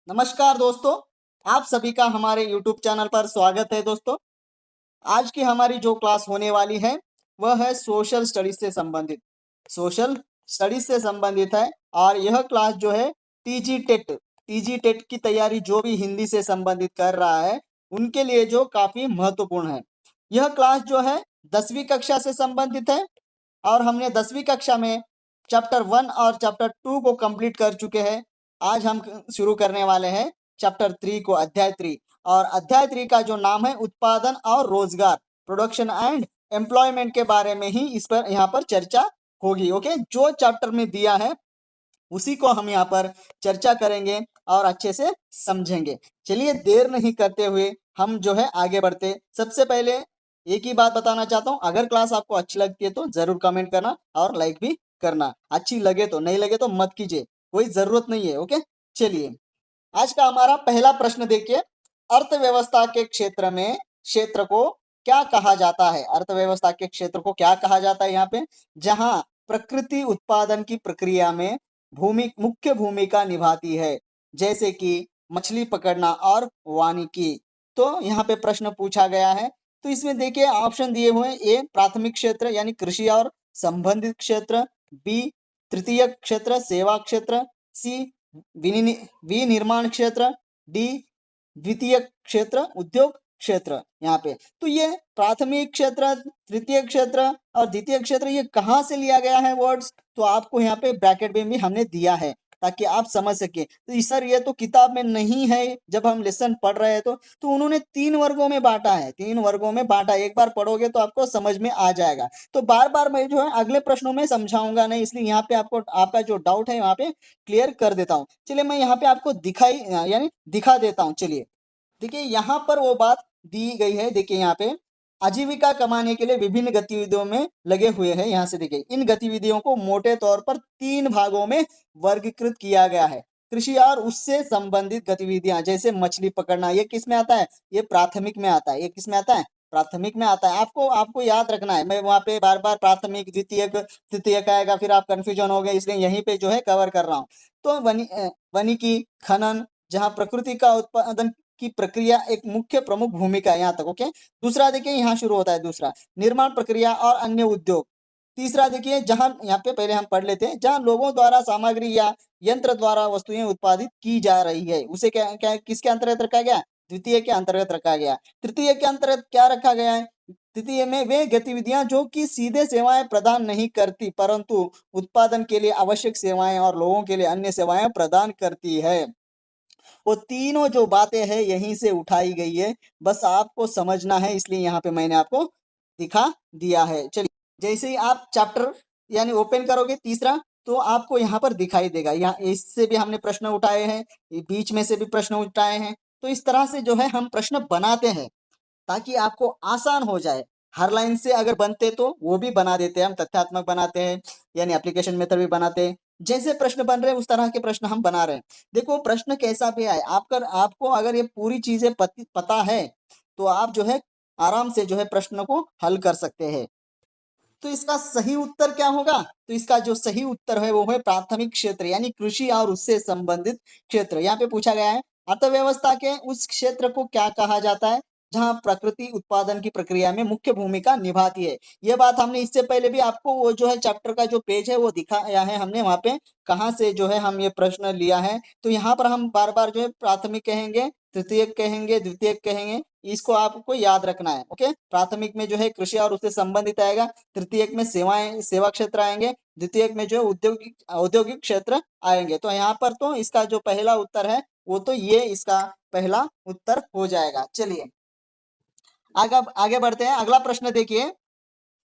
नमस्कार दोस्तों, आप सभी का हमारे YouTube चैनल पर स्वागत है दोस्तों। आज की हमारी जो क्लास होने वाली है, वह है सोशल स्टडीज से संबंधित। सोशल स्टडीज से संबंधित है और यह क्लास जो है टीजी टेट की तैयारी जो भी हिंदी से संबंधित कर रहा है, उनके लिए जो काफ़ी महत्वपूर्ण है। यह क्लास जो है 10वीं कक्षा से संबंधित है और हमने 10वीं कक्षा में चैप्टर 1 और चैप्टर 2 को कंप्लीट कर चुके हैं। आज हम शुरू करने वाले हैं चैप्टर 3 को, अध्याय 3। और अध्याय 3 का जो नाम है उत्पादन और रोजगार, प्रोडक्शन एंड एम्प्लॉयमेंट के बारे में ही इस पर यहाँ पर चर्चा होगी। ओके, जो चैप्टर में दिया है उसी को हम यहाँ पर चर्चा करेंगे और अच्छे से समझेंगे। चलिए देर नहीं करते हुए हम जो है आगे बढ़ते। सबसे पहले एक ही बात बताना चाहता हूँ, अगर क्लास आपको अच्छी लगती है तो जरूर कमेंट करना और लाइक भी करना। अच्छी लगे तो, नहीं लगे तो मत कीजिए, कोई जरूरत नहीं है। ओके, चलिए आज का हमारा पहला प्रश्न देखिए। अर्थव्यवस्था के क्षेत्र को क्या कहा जाता है? अर्थव्यवस्था के क्षेत्र को क्या कहा जाता है यहाँ पे? जहां प्रकृति उत्पादन की प्रक्रिया में मुख्य भूमिका निभाती है, जैसे कि मछली पकड़ना और वानिकी। तो यहाँ पे प्रश्न पूछा गया है। तो इसमें देखिए ऑप्शन दिए हुए हैं। ए प्राथमिक क्षेत्र यानी कृषि और संबंधित क्षेत्र, बी तृतीय क्षेत्र सेवा क्षेत्र, सी विनिर्माण क्षेत्र, डी द्वितीय क्षेत्र उद्योग क्षेत्र। यहाँ पे तो ये प्राथमिक क्षेत्र, तृतीय क्षेत्र और द्वितीय क्षेत्र ये कहाँ से लिया गया है वर्ड्स, तो आपको यहाँ पे ब्रैकेट में भी हमने दिया है ताकि आप समझ सके। तो सर ये तो किताब में नहीं है, जब हम लेसन पढ़ रहे हैं तो उन्होंने 3 वर्गों में बांटा है, 3 वर्गों में बांटा। एक बार पढ़ोगे तो आपको समझ में आ जाएगा। तो बार बार मैं जो है अगले प्रश्नों में समझाऊंगा नहीं, इसलिए यहाँ पे आपको आपका जो डाउट है यहाँ पे क्लियर कर देता हूँ। चलिए मैं यहाँ पे आपको दिखा देता हूँ। चलिए देखिए यहाँ पर वो बात दी गई है। देखिए यहाँ पे आजीविका कमाने के लिए विभिन्न गतिविधियों में लगे हुए हैं। यहाँ से देखिए इन गतिविधियों को मोटे तौर पर 3 भागों में वर्गीकृत किया गया है। कृषि और उससे संबंधित गतिविधियां जैसे मछली पकड़ना, ये किस में आता है? ये प्राथमिक में आता है। ये किस में आता है? प्राथमिक में आता है। आपको आपको याद रखना है, मैं वहाँ पे बार बार प्राथमिक द्वितीयक तृतीयक आएगा, फिर आप कंफ्यूजन हो गए, इसलिए यहीं पे जो है कवर कर रहा हूँ। तो वनिकी खनन, जहाँ प्रकृति का उत्पादन की प्रक्रिया एक मुख्य प्रमुख भूमिका है यहाँ तक। ओके, दूसरा देखिए यहाँ शुरू होता है दूसरा, निर्माण प्रक्रिया और अन्य उद्योग। तीसरा देखिए जहां, यहाँ पे पहले हम पढ़ लेते हैं, जहां लोगों द्वारा सामग्री या यंत्र द्वारा वस्तुएं उत्पादित की जा रही है, उसे क्या क्या किसके अंतर्गत रखा गया? द्वितीय के अंतर्गत रखा गया। तृतीय के अंतर्गत क्या रखा गया है? तृतीय में वे गतिविधियां जो कि सीधे सेवाएं प्रदान नहीं करती, परंतु उत्पादन के लिए आवश्यक सेवाएं और लोगों के लिए अन्य सेवाएं प्रदान करती है। वो तीनों जो बातें हैं यहीं से उठाई गई है, बस आपको समझना है, इसलिए यहाँ पे मैंने आपको दिखा दिया है। चलिए जैसे ही आप चैप्टर यानी ओपन करोगे तीसरा, तो आपको यहाँ पर दिखाई देगा। यहाँ इससे भी हमने प्रश्न उठाए हैं, बीच में से भी प्रश्न उठाए हैं। तो इस तरह से जो है हम प्रश्न बनाते हैं ताकि आपको आसान हो जाए। हर लाइन से अगर बनते तो वो भी बना देते हैं, हम तथ्यात्मक बनाते हैं यानी एप्लीकेशन मेथड भी बनाते हैं। जैसे प्रश्न बन रहे हैं उस तरह के प्रश्न हम बना रहे हैं। देखो प्रश्न कैसा भी आए, आपको अगर ये पूरी चीजें पता है तो आप जो है आराम से जो है प्रश्न को हल कर सकते हैं। तो इसका सही उत्तर क्या होगा? तो इसका जो सही उत्तर है वो है प्राथमिक क्षेत्र यानी कृषि और उससे संबंधित क्षेत्र। यहाँ पे पूछा गया है अर्थव्यवस्था के उस क्षेत्र को क्या कहा जाता है जहां प्रकृति उत्पादन की प्रक्रिया में मुख्य भूमिका निभाती है। यह बात हमने इससे पहले भी आपको वो जो है चैप्टर का जो पेज है वो दिखाया है हमने, वहां पे कहाँ से जो है हम ये प्रश्न लिया है। तो यहाँ पर हम बार बार जो है प्राथमिक कहेंगे, तृतीयक कहेंगे, द्वितीयक कहेंगे, इसको आपको याद रखना है। ओके, प्राथमिक में जो है कृषि और उससे संबंधित आएगा, तृतीयक में सेवा क्षेत्र आएंगे, द्वितीयक में जो है औद्योगिक क्षेत्र आएंगे। तो यहाँ पर तो इसका जो पहला उत्तर है वो तो ये इसका पहला उत्तर हो जाएगा। चलिए आगे आगे बढ़ते हैं। अगला प्रश्न देखिए।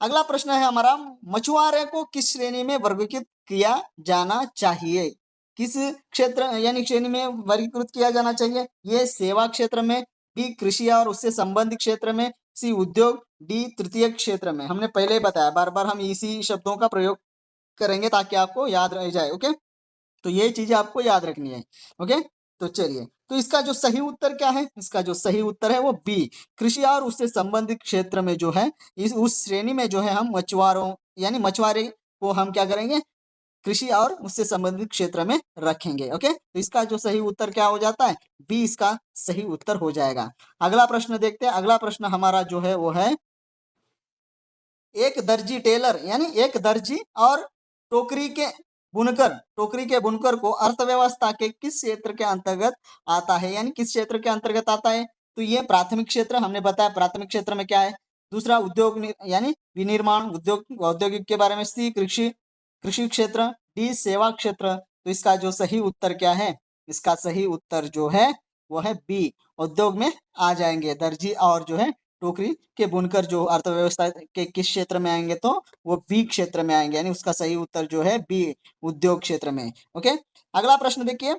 अगला प्रश्न है हमारा, मछुआरे को किस श्रेणी में वर्गीकृत किया जाना चाहिए? किस क्षेत्र यानी श्रेणी में वर्गीकृत किया जाना चाहिए? ये सेवा क्षेत्र में, बी कृषि और उससे संबंधित क्षेत्र में, सी उद्योग, डी तृतीय क्षेत्र में। हमने पहले ही बताया, बार बार हम इसी शब्दों का प्रयोग करेंगे ताकि आपको याद रह जाए। ओके, तो ये चीजें आपको याद रखनी है। ओके, तो चलिए, तो इसका जो सही उत्तर क्या है? इसका जो सही उत्तर है वो बी कृषि और उससे संबंधित क्षेत्र में जो है इस उस श्रेणी में जो है हम मछुआरों यानी मछुआरे को हम क्या करेंगे? कृषि और उससे संबंधित क्षेत्र में रखेंगे। ओके, तो इसका जो सही उत्तर क्या हो जाता है, बी इसका सही उत्तर हो जाएगा। अगला प्रश्न देखते हैं। अगला प्रश्न हमारा जो है वो है, एक दर्जी टेलर यानी एक दर्जी और टोकरी के टोकरी के बुनकर को अर्थव्यवस्था के किस क्षेत्र के अंतर्गत आता है, यानी किस क्षेत्र के अंतर्गत आता है। तो ये प्राथमिक क्षेत्र, हमने बताया प्राथमिक क्षेत्र में क्या है। दूसरा यानी विनिर्माण उद्योग औद्योगिक के बारे में। सी कृषि कृषि क्षेत्र। डी सेवा क्षेत्र। तो इसका जो सही उत्तर क्या है, इसका सही उत्तर जो है वो है बी, उद्योग में आ जाएंगे दर्जी और जो है टोकरी के बुनकर जो अर्थव्यवस्था के किस क्षेत्र में आएंगे, तो वो बी क्षेत्र में आएंगे, यानी उसका सही उत्तर जो है बी, उद्योग क्षेत्र में। ओके, अगला प्रश्न देखिए,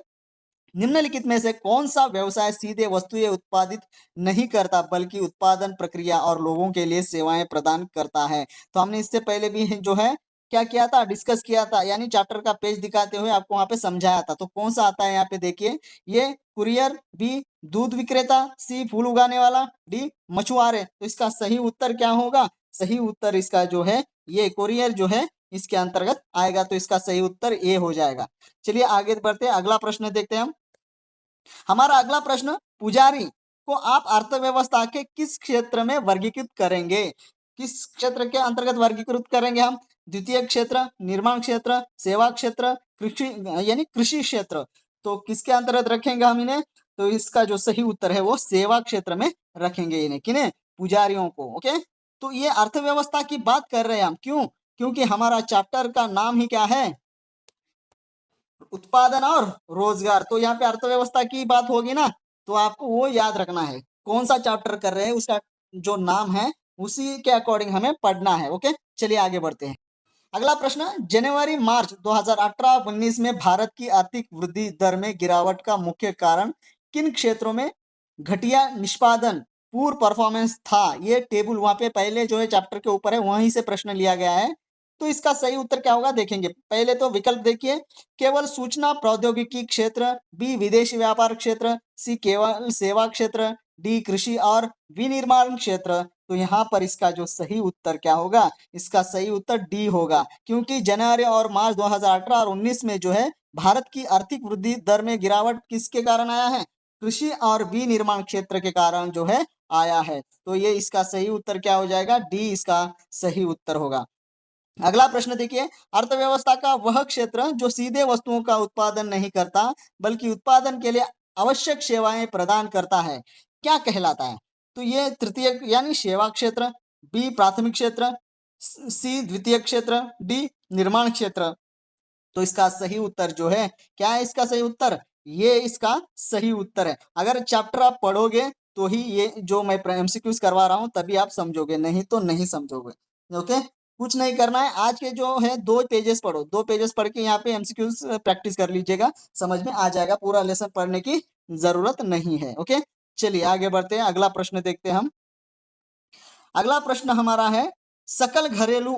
निम्नलिखित में से कौन सा व्यवसाय सीधे वस्तुएं उत्पादित नहीं करता बल्कि उत्पादन प्रक्रिया और लोगों के लिए सेवाएं प्रदान करता है। तो हमने इससे पहले भी जो है क्या किया था, डिस्कस किया था, यानी चार्टर का पेज दिखाते हुए आपको वहां पे समझाया था। तो कौन सा आता है यहाँ पे देखिए, ये कुरियर, बी दूध विक्रेता, सी फूल उगाने वाला, डी मछुआरे। तो इसका सही उत्तर क्या होगा, सही उत्तर इसका जो है ये कुरियर जो है इसके अंतर्गत आएगा। तो इसका सही उत्तर ए हो जाएगा। चलिए आगे बढ़ते हैं, अगला प्रश्न देखते हैं हम। हमारा अगला प्रश्न, पुजारी को आप अर्थव्यवस्था के किस क्षेत्र में वर्गीकृत करेंगे, किस क्षेत्र के अंतर्गत वर्गीकृत करेंगे हम। द्वितीय क्षेत्र, निर्माण क्षेत्र, सेवा क्षेत्र, कृषि यानी कृषि क्षेत्र। तो किसके अंतर्गत रखेंगे हम इन्हें, तो इसका जो सही उत्तर है वो सेवा क्षेत्र में रखेंगे इन्हें, किन्हें, पुजारियों को। ओके, तो ये अर्थव्यवस्था की बात कर रहे हैं हम, क्यों, क्योंकि हमारा चैप्टर का नाम ही क्या है, उत्पादन और रोजगार। तो यहाँ पे अर्थव्यवस्था की बात होगी ना, तो आपको वो याद रखना है कौन सा चैप्टर कर रहे हैं, उसका जो नाम है उसी के अकॉर्डिंग हमें पढ़ना है। ओके, चलिए आगे बढ़ते हैं। अगला प्रश्न, जनवरी मार्च 2018-19 में भारत की आर्थिक वृद्धि दर में गिरावट का मुख्य कारण किन क्षेत्रों में घटिया निष्पादन, पुअर परफॉर्मेंस था। ये टेबल वहां पे पहले जो है चैप्टर के ऊपर है, वहीं से प्रश्न लिया गया है। तो इसका सही उत्तर क्या होगा देखेंगे। पहले तो विकल्प देखिए, केवल सूचना प्रौद्योगिकी क्षेत्र, बी विदेशी व्यापार क्षेत्र, सी केवल सेवा क्षेत्र, डी कृषि और विनिर्माण क्षेत्र। तो यहाँ पर इसका जो सही उत्तर क्या होगा, इसका सही उत्तर डी होगा, क्योंकि जनवरी और मार्च 2018 और 19 में जो है भारत की आर्थिक वृद्धि दर में गिरावट किसके कारण आया है, कृषि और विनिर्माण क्षेत्र के कारण जो है आया है। तो ये इसका सही उत्तर क्या हो जाएगा, डी इसका सही उत्तर होगा। अगला प्रश्न देखिए, अर्थव्यवस्था का वह क्षेत्र जो सीधे वस्तुओं का उत्पादन नहीं करता बल्कि उत्पादन के लिए आवश्यक सेवाएं प्रदान करता है, क्या कहलाता है। तो ये तृतीय यानी सेवा क्षेत्र, बी प्राथमिक क्षेत्र, सी द्वितीय क्षेत्र, डी निर्माण क्षेत्र। तो इसका सही उत्तर जो है क्या है, इसका सही उत्तर ये इसका सही उत्तर है। अगर चैप्टर आप पढ़ोगे तो ही ये जो मैं एमसीक्यूज करवा रहा हूँ तभी आप समझोगे, नहीं तो नहीं समझोगे। ओके, कुछ नहीं करना है, आज के जो है 2 पेजेस पढ़ो, 2 पेजेस पढ़ के यहाँ पे एमसीक्यूज प्रैक्टिस कर लीजिएगा, समझ में आ जाएगा, पूरा लेसन पढ़ने की जरूरत नहीं है। ओके, चलिए आगे बढ़ते हैं, अगला प्रश्न देखते हैं हम। अगला प्रश्न हमारा है, सकल घरेलू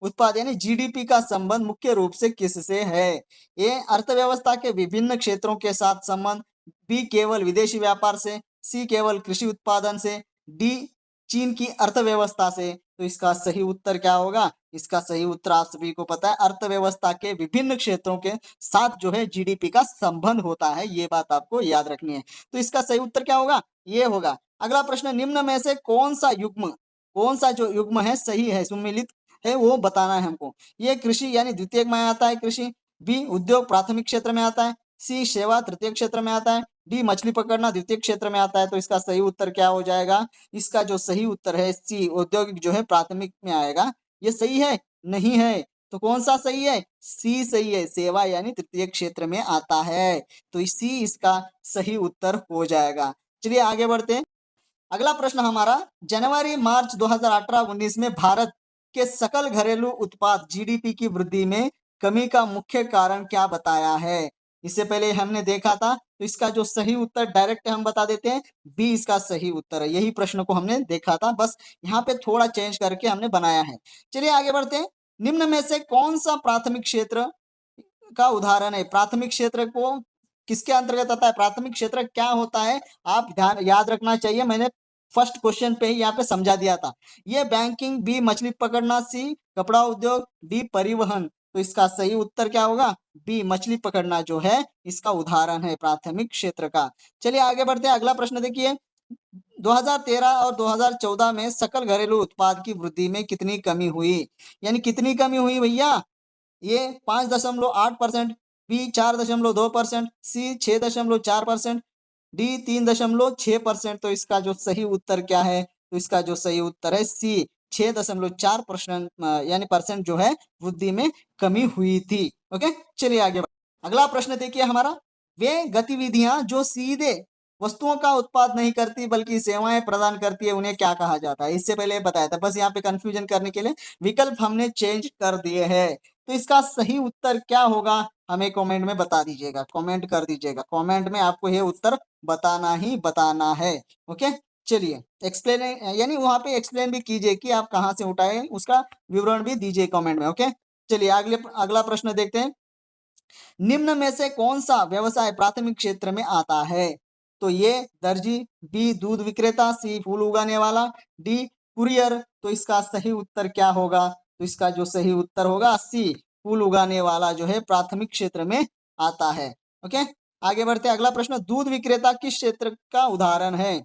उत्पाद यानी जीडीपी का संबंध मुख्य रूप से किससे है। ए अर्थव्यवस्था के विभिन्न क्षेत्रों के साथ संबंध, बी केवल विदेशी व्यापार से, सी केवल कृषि उत्पादन से, डी चीन की अर्थव्यवस्था से। तो इसका सही उत्तर क्या होगा, इसका सही उत्तर आप सभी को पता है, अर्थव्यवस्था के विभिन्न क्षेत्रों के साथ जो है जीडीपी का संबंध होता है, ये बात आपको याद रखनी है। तो इसका सही उत्तर क्या होगा, ये होगा। अगला प्रश्न, निम्न में से कौन सा जो युग्म है सही है, सुमेलित है, वो बताना है हमको। ये कृषि यानी द्वितीय में आता है कृषि, बी उद्योग प्राथमिक क्षेत्र में आता है, सी सेवा तृतीय क्षेत्र में आता है, डी मछली पकड़ना द्वितीय क्षेत्र में आता है। तो इसका सही उत्तर क्या हो जाएगा, इसका जो सही उत्तर है सी औद्योगिक जो है प्राथमिक में आएगा। ये सही है, नहीं है, तो कौन सा सही है, सी सही है, सेवा यानी तृतीय क्षेत्र में आता है। तो सी इसका सही उत्तर हो जाएगा। चलिए आगे बढ़ते हैं। अगला प्रश्न हमारा, जनवरी मार्च 2018-19 में भारत के सकल घरेलू उत्पाद जीडीपी की वृद्धि में कमी का मुख्य कारण क्या बताया है। इससे पहले हमने देखा था, तो इसका जो सही उत्तर डायरेक्ट हम बता देते हैं, बी इसका सही उत्तर है। यही प्रश्न को हमने देखा था, बस यहाँ पे थोड़ा चेंज करके हमने बनाया है। चलिए आगे बढ़ते हैं। निम्न में से कौन सा प्राथमिक क्षेत्र का उदाहरण है, प्राथमिक क्षेत्र को किसके अंतर्गत आता है, प्राथमिक क्षेत्र क्या होता है, आप ध्यान याद रखना चाहिए। मैंने फर्स्ट क्वेश्चन पे ही यहाँ पे समझा दिया था। ये बैंकिंग, बी मछली पकड़ना, सी कपड़ा उद्योग, डी परिवहन। तो इसका सही उत्तर क्या होगा? बी मछली पकड़ना जो है इसका उदाहरण है प्राथमिक क्षेत्र का। चलिए आगे बढ़ते हैं, अगला प्रश्न देखिए। 2013 और 2014 में सकल घरेलू उत्पाद की वृद्धि में कितनी कमी हुई? यानी कितनी कमी हुई भैया? ये 5.8%, बी 4.2%, सी 6.4%, डी 3.6%। तो इसका जो सही उत्तर क्या है? तो इसका जो सही उत्तर है सी, 6.4% यानी परसेंट जो है वृद्धि में कमी हुई थी। ओके, चलिए आगे अगला प्रश्न देखिए हमारा। वे गतिविधियां जो सीधे वस्तुओं का उत्पाद नहीं करती बल्कि सेवाएं प्रदान करती है, उन्हें क्या कहा जाता है? इससे पहले बताया था, बस यहाँ पे कंफ्यूजन करने के लिए विकल्प हमने चेंज कर दिए हैं। तो इसका सही उत्तर क्या होगा? हमें कमेंट में बता दीजिएगा, कमेंट कर दीजिएगा। कमेंट में आपको ये उत्तर बताना ही बताना है। ओके, चलिए एक्सप्लेन, यानी वहां पे एक्सप्लेन भी कीजिए कि आप कहाँ से उठाए, उसका विवरण भी दीजिए कमेंट में। ओके, चलिए अगला प्रश्न देखते हैं। निम्न में से कौन सा व्यवसाय प्राथमिक क्षेत्र में आता है? तो ये दर्जी, बी दूध विक्रेता, सी फूल उगाने वाला, डी कुरियर। तो इसका सही उत्तर क्या होगा? तो इसका जो सही उत्तर होगा सी, फूल उगाने वाला जो है प्राथमिक क्षेत्र में आता है। ओके, आगे बढ़ते हैं, अगला प्रश्न। दूध विक्रेता किस क्षेत्र का उदाहरण है?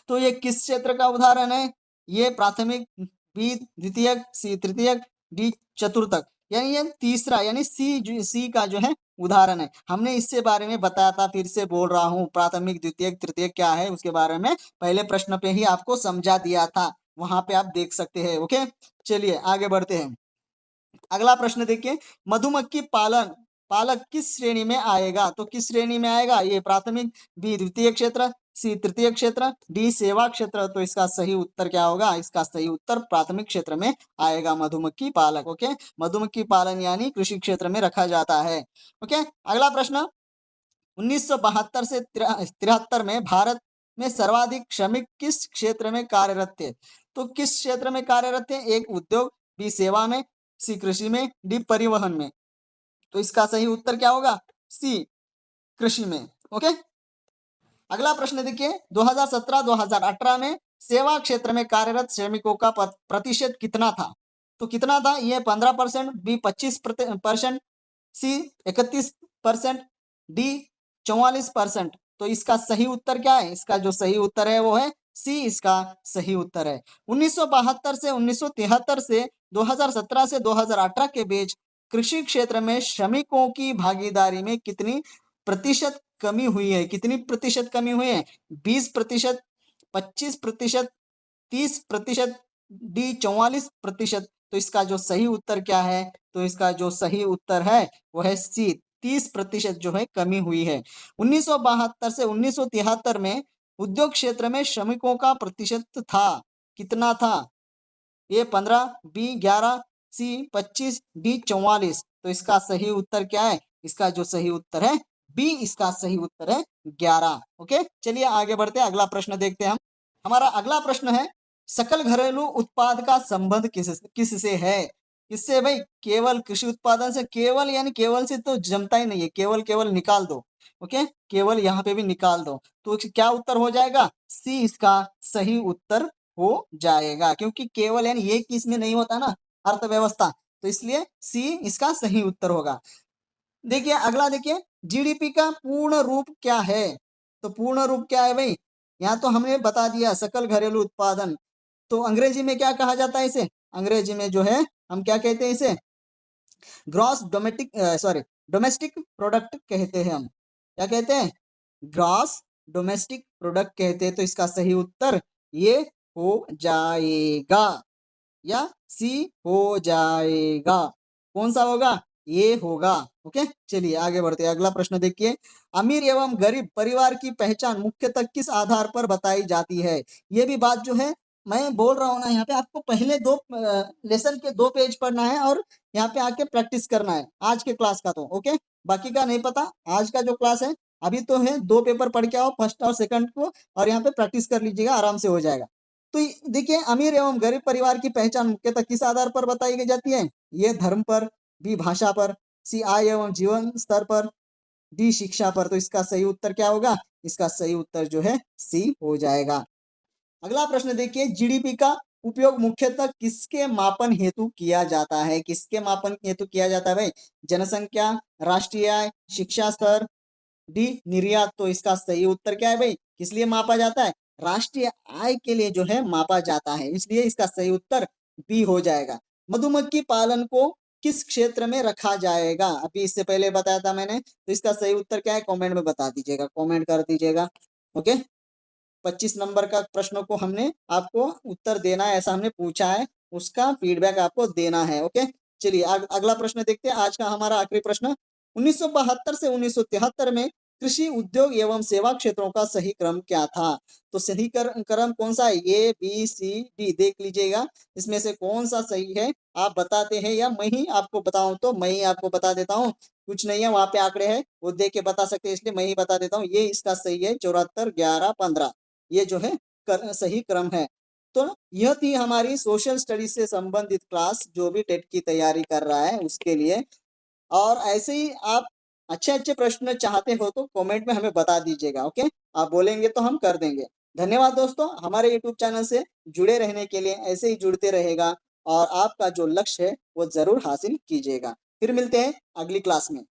तो ये किस क्षेत्र का उदाहरण है? ये प्राथमिक, बी द्वितीयक, सी तृतीयक, डी चतुर्थक। यानी ये तीसरा, यानी सी का जो है उदाहरण है। हमने इससे बारे में बताया था, फिर से बोल रहा हूँ, प्राथमिक द्वितीयक तृतीयक क्या है उसके बारे में पहले प्रश्न पे ही आपको समझा दिया था, वहां पे आप देख सकते हैं। ओके, चलिए आगे बढ़ते हैं। अगला प्रश्न देखिए। मधुमक्खी पालन पालक किस श्रेणी में आएगा? तो किस श्रेणी में आएगा? ये प्राथमिक, बी द्वितीय क्षेत्र, सी तृतीय क्षेत्र, डी सेवा क्षेत्र। तो इसका सही उत्तर क्या होगा? इसका सही उत्तर प्राथमिक क्षेत्र में आएगा मधुमक्खी पालक। ओके, मधुमक्खी पालन यानी कृषि क्षेत्र में रखा जाता है। ओके, अगला प्रश्न। 1972 से 73 में भारत में सर्वाधिक श्रमिक किस क्षेत्र में कार्यरत थे? तो किस क्षेत्र में कार्यरत थे? एक उद्योग, बी सेवा में, सी कृषि में, डी परिवहन में। तो इसका सही उत्तर क्या होगा? सी कृषि में। ओके, अगला प्रश्न देखिए। 2017-2018 में सेवा क्षेत्र में कार्यरत श्रमिकों का प्रतिशत कितना था? तो कितना था? ये 15%, बी 25%, सी 31%, डी 44%। तो इसका सही उत्तर क्या है? इसका जो सही उत्तर है वो है सी, इसका सही उत्तर है। 1972 से 1973 से 2017 से 2018 के बीच कृषि क्षेत्र में श्रमिकों की भागीदारी में कितनी प्रतिशत कमी हुई है? कितनी प्रतिशत कमी हुई है? 20%, 25%, 30%, डी 44%। तो इसका जो सही उत्तर क्या है? तो इसका जो सही उत्तर है वो है सी, 30% जो है कमी हुई है। 1972 से 1973 में उद्योग क्षेत्र में श्रमिकों का प्रतिशत था, कितना था? ए 15, बी 11, सी 25, डी 44। तो इसका सही उत्तर क्या है? इसका जो सही उत्तर है बी, इसका सही उत्तर है 11। ओके, चलिए आगे बढ़ते हैं, अगला प्रश्न देखते हैं हम। हमारा अगला प्रश्न है, सकल घरेलू उत्पाद का संबंध किससे है? किससे भाई? केवल कृषि उत्पादन से। केवल यानी केवल से तो जमता ही नहीं है, केवल केवल निकाल दो। ओके, केवल यहाँ पे भी निकाल दो। तो क्या उत्तर हो जाएगा? सी इसका सही उत्तर हो जाएगा, क्योंकि केवल यानी एक इसमें नहीं होता ना, अर्थव्यवस्था, तो इसलिए सी इसका सही उत्तर होगा। देखिए अगला देखिए, जीडीपी का पूर्ण रूप क्या है? तो पूर्ण रूप क्या है भाई? यहाँ तो हमने बता दिया, सकल घरेलू उत्पादन। तो अंग्रेजी में क्या कहा जाता है इसे? अंग्रेजी में जो है हम क्या कहते हैं इसे? ग्रॉस डोमेस्टिक डोमेस्टिक प्रोडक्ट कहते हैं हम। क्या कहते हैं? ग्रॉस डोमेस्टिक प्रोडक्ट कहते हैं। तो इसका सही उत्तर ये हो जाएगा, या सी हो जाएगा। कौन सा होगा? ये होगा। ओके, चलिए आगे बढ़ते हैं, अगला प्रश्न देखिए। अमीर एवं गरीब परिवार की पहचान मुख्यतः किस आधार पर बताई जाती है? ये भी बात जो है मैं बोल रहा हूँ ना, यहाँ पे आपको पहले दो लेसन के 2 पेज पढ़ना है और यहाँ पे आके प्रैक्टिस करना है आज के क्लास का। तो ओके, बाकी का नहीं पता। आज का जो क्लास है अभी तो है, 2 पेपर पढ़ के आओ, फर्स्ट और सेकंड को, और यहाँ पे प्रैक्टिस कर लीजिएगा, आराम से हो जाएगा। तो देखिए, अमीर एवं गरीब परिवार की पहचान मुख्यतः किस आधार पर बताई जाती है? ये धर्म पर, बी भाषा पर, सी आय एवं जीवन स्तर पर, डी शिक्षा पर। तो इसका सही उत्तर क्या होगा? इसका सही उत्तर जो है सी हो जाएगा। अगला प्रश्न देखिए, जीडीपी का उपयोग मुख्यतः किसके मापन हेतु किया जाता है? किसके मापन हेतु किया जाता है भाई? जनसंख्या, राष्ट्रीय आय, शिक्षा स्तर, डी निर्यात। तो इसका सही उत्तर क्या है भाई? किस लिए मापा जाता है? राष्ट्रीय आय के लिए जो है मापा जाता है, इसलिए इसका सही उत्तर बी हो जाएगा। मधुमक्खी पालन को किस क्षेत्र में रखा जाएगा? अभी इससे पहले बताया था मैंने, तो इसका सही उत्तर क्या है? कमेंट में बता दीजिएगा, कमेंट कर दीजिएगा। ओके, 25 नंबर का प्रश्नों को हमने आपको उत्तर देना है, ऐसा हमने पूछा है, उसका फीडबैक आपको देना है। ओके, चलिए अगला प्रश्न देखते हैं, आज का हमारा आखिरी प्रश्न। 1972 से 1973 में कृषि उद्योग एवं सेवा क्षेत्रों का सही क्रम क्या था? तो सही क्रम कौन सा है? ए बी सी डी, देख लीजिएगा, इसमें से कौन सा सही है आप बताते हैं या मैं ही आपको बताऊं? तो मैं ही आपको बता देता हूँ, कुछ नहीं है वहां पे आंकड़े हैं, वो देख के बता सकते हैं, इसलिए मैं ही बता देता हूँ। ये इसका सही है, 74, 11, 15, ये जो है सही क्रम है। तो यह थी हमारी सोशल स्टडीज से संबंधित क्लास, जो भी टेट की तैयारी कर रहा है उसके लिए। और ऐसे ही आप अच्छे अच्छे प्रश्न चाहते हो तो कमेंट में हमें बता दीजिएगा। ओके, आप बोलेंगे तो हम कर देंगे। धन्यवाद दोस्तों, हमारे यूट्यूब चैनल से जुड़े रहने के लिए, ऐसे ही जुड़ते रहेगा और आपका जो लक्ष्य है वो जरूर हासिल कीजिएगा। फिर मिलते हैं अगली क्लास में।